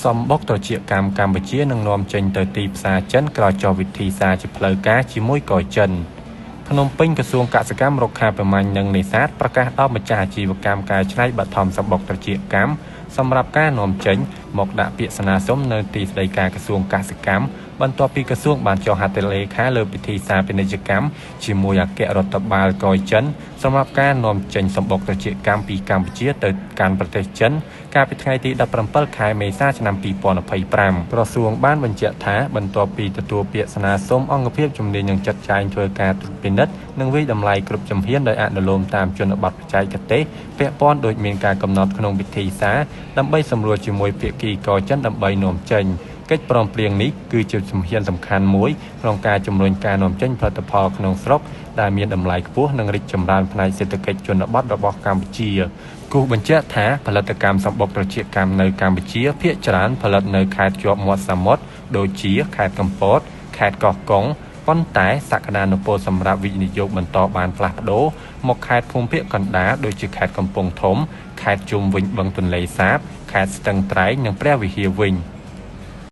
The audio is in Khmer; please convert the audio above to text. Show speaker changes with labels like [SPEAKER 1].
[SPEAKER 1] សម្បុកត្រចៀកកម្មកម្ពុជានឹងនាំចេញទៅទីផ្សារចិនក្រោយចុះវិធីសាជាផ្លូវការជាមួយកយចិនភ្នំពេញក្រសួងកសិកម្មរុក្ខាប្រមាញ់និងនេសាទប្រកាសដល់ម្ចាស់អាជីវកម្មកែច្នៃបឋមសម្បុកត្រចៀកកម្មសម្រាប់ការនាំចេញមកដាក់ពាក្យស្នើសុំនៅទីស្តីការក្រសួងកសិកម្មបន្ទាប់ពីក្រសួងបានចុះហត្ថលេខាលើពិធីសារពាណិជ្ជកម្មជាមួយអគ្គរដ្ឋបាលកយចិនសម្រាប់ការនាំចេញសម្បុកត្រចៀកកម្មពីកម្ពុជាទៅកាន់ប្រទេសចិនកាលពីថ្ងៃទី17ខែមេសាឆ្នាំ2025ក្រសួងបានបញ្ជាក់ថាបន្ទាប់ពីទទួលពាក្យស្នើសុំអង្គភាពជំនាញនឹងចាត់ចែងធ្វើការត្រួតពិនិត្យនិងវិយតម្លៃគ្រប់ជំហានដោយអនុលោមតាមជនបទបច្ចេកទេសពាក់ព័ន្ធដោយមានការកំណត់ក្នុងពិធីសារដើម្បីសម្រួលជាមួយភាគីកយចិនដើម្បីនាំចេញកិច្ចព្រមព្រៀងនេះគឺជាជំហានសំខាន់មួយក្នុងការជំរុញការនាំចេញផលិតផលក្នុងស្រុកដែលមានតម្លៃខ្ពស់និងរីកចម្រើនផ្នែកសេដ្ឋកិច្ចជនបទរបស់កម្ពុជាគូបញ្ជាក់ថាផលិតកម្មសម្បុកត្រចៀកកម្មនៅកម្ពុជាភាគច្រើនផលិតនៅខេត្តជាប់មាត់សមុទ្រដូចជាខេត្តកំពតខេត្តកោះកុងប៉ុន្តែសក្តានុពលសម្រាប់វិនិយោគបន្តបានផ្លាស់ប្ដូរមកខេត្តភូមិភាគកណ្ដាលដូចជាខេត្តកំពង់ធំខេត្តជុំវិញបឹងទន្លេសាបខេត្តស្ទឹងត្រែងនិងព្រះវិហារវិញ។